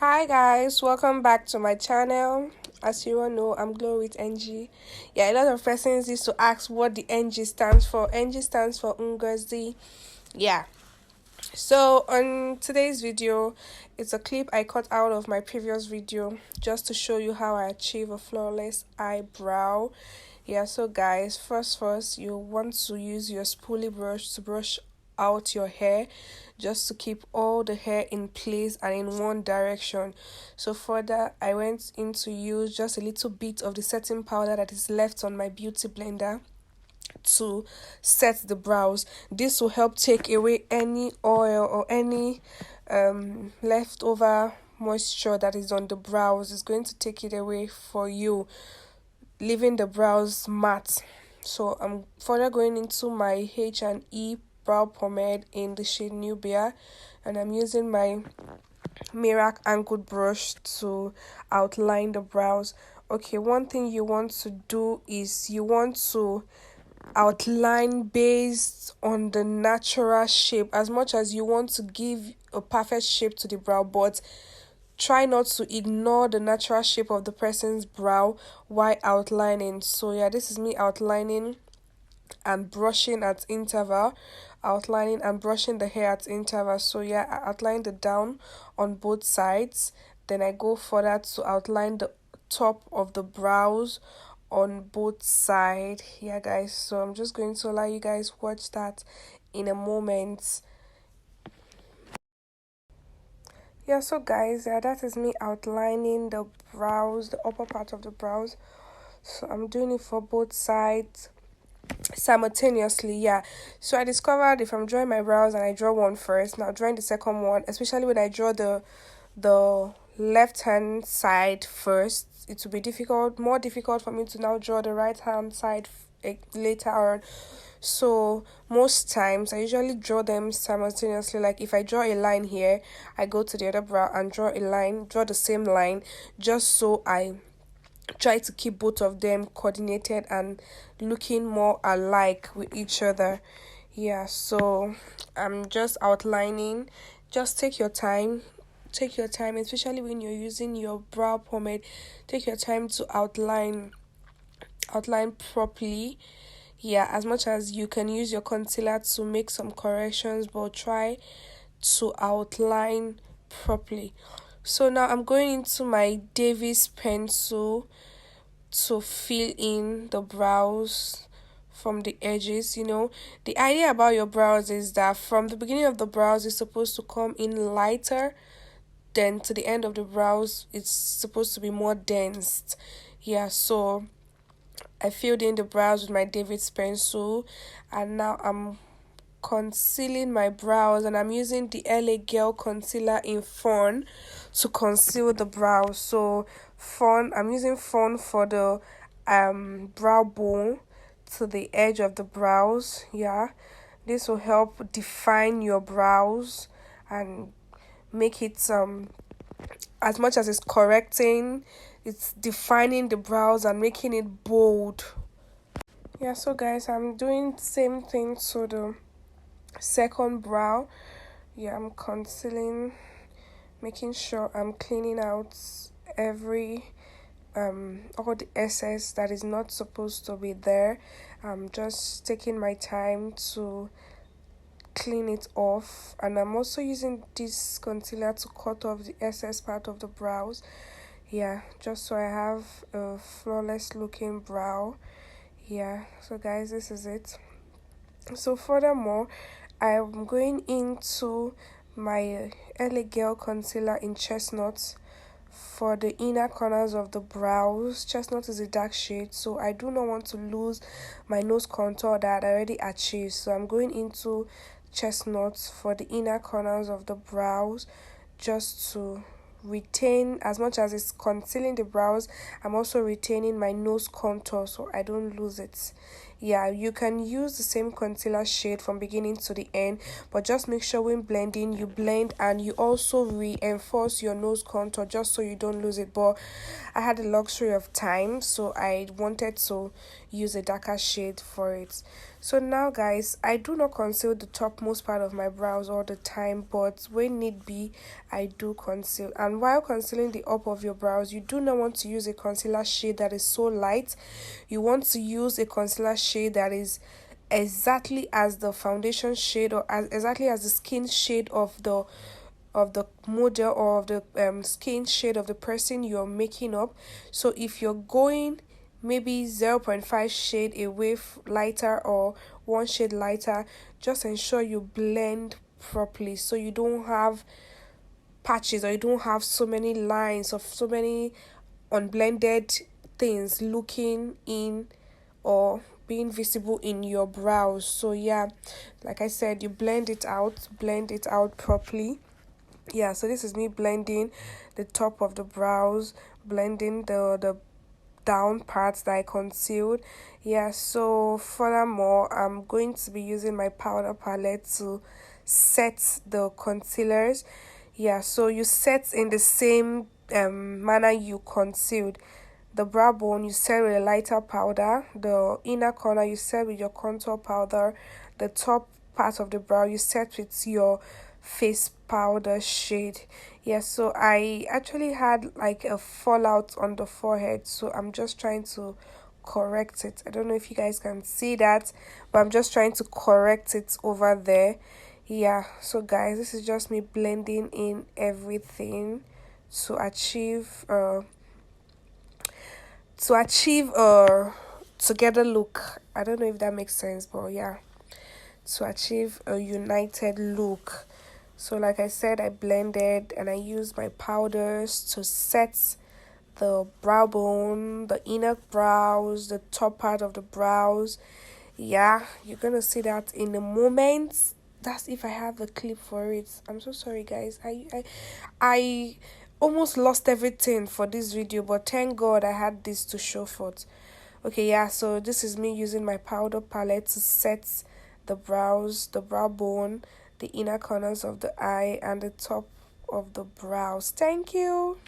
Hi guys, welcome back to my channel. As you all know, I'm Glow with NG. Yeah, a lot of persons used to ask what the NG stands for. NG stands for Ngozi. Yeah. So on today's video, it's a clip I cut out of my previous video just to show you how I achieve a flawless eyebrow. Yeah, so guys, first you want to use your spoolie brush to brush out your hair just to keep all the hair in place and in one direction. So for that, I went in to use just a little bit of the setting powder that is left on my beauty blender to set the brows. This will help take away any oil or any leftover moisture that is on the brows. It's going to take it away for you, leaving the brows matte. So I'm further going into my H&E brow pomade in the shade Nubia, and I'm using my Mirac angled brush to outline the brows. Okay, one thing you want to do is you want to outline based on the natural shape, as much as you want to give a perfect shape to the brow, but try not to ignore the natural shape of the person's brow while outlining. So yeah, this is me outlining and brushing at interval, outlining and brushing the hair at interval. So yeah, I outline the down on both sides, then I go further to outline the top of the brows on both sides. Yeah guys, so I'm just going to allow you guys watch that in a moment. Yeah, so guys, yeah, that is me outlining the brows, the upper part of the brows. So I'm doing it for both sides simultaneously. Yeah, so I discovered if I'm drawing my brows and I draw one first, now drawing the second one, especially when I draw the left hand side first, it will be more difficult for me to now draw the right hand side later on. So most times I usually draw them simultaneously. Like if I draw a line here, I go to the other brow and draw a line, draw the same line, just so I try to keep both of them coordinated and looking more alike with each other. Yeah, so I'm just outlining. Just take your time, especially when you're using your brow pomade. Take your time to outline properly. Yeah, as much as you can use your concealer to make some corrections, but try to outline properly. So now I'm going into my Davis pencil to fill in the brows from the edges. The idea about your brows is that from the beginning of the brows it's supposed to come in lighter, then to the end of the brows it's supposed to be more dense. Yeah, so I filled in the brows with my David's pencil, and now I'm concealing my brows, and I'm using the LA Girl concealer in Fawn to conceal the brows. So Fawn, I'm using Fawn for the brow bone to the edge of the brows. Yeah, this will help define your brows and make it as much as it's correcting, it's defining the brows and making it bold. Yeah, so guys, I'm doing the same thing to the second brow. Yeah, I'm concealing, making sure I'm cleaning out every all the excess that is not supposed to be there. I'm just taking my time to clean it off, and I'm also using this concealer to cut off the excess part of the brows. Yeah, just so I have a flawless looking brow. Yeah, so guys, this is it. So furthermore, I'm going into my LA Girl concealer in Chestnut for the inner corners of the brows. Chestnut is a dark shade, so I do not want to lose my nose contour that I already achieved. So I'm going into Chestnut for the inner corners of the brows, just to retain, as much as it's concealing the brows, I'm also retaining my nose contour so I don't lose it. Yeah, you can use the same concealer shade from beginning to the end, but just make sure when blending you blend and you also reinforce your nose contour just so you don't lose it. But I had the luxury of time, so I wanted to use a darker shade for it. So now guys, I do not conceal the topmost part of my brows all the time, but when need be I do conceal. And while concealing the up of your brows, you do not want to use a concealer shade that is so light. You want to use a concealer shade that is exactly as the foundation shade, or as exactly as the skin shade of the model, or of the skin shade of the person you're making up. So if you're going maybe 0.5 shade away lighter, or one shade lighter, just ensure you blend properly so you don't have patches, or you don't have so many lines of so many unblended things looking in or being visible in your brows. So yeah, like I said, you blend it out properly. Yeah, so this is me blending the top of the brows, blending the down parts that I concealed. Yeah, so furthermore, I'm going to be using my powder palette to set the concealers. Yeah, so you set in the same manner you concealed. The brow bone you set with a lighter powder, the inner corner you set with your contour powder, the top part of the brow you set with your face powder shade. Yeah, so I actually had like a fallout on the forehead, so I'm just trying to correct it. I don't know if you guys can see that, but I'm just trying to correct it over there. Yeah, so guys, this is just me blending in everything to achieve a together look. I don't know if that makes sense, but yeah, to achieve a united look. So like I said, I blended and I used my powders to set the brow bone, the inner brows, the top part of the brows. Yeah, you're gonna see that in a moment. That's if I have the clip for it. I'm so sorry guys. I almost lost everything for this video, but thank God I had this to show forth. Okay, yeah, so this is me using my powder palette to set the brows, the brow bone, the inner corners of the eye, and the top of the brows. Thank you.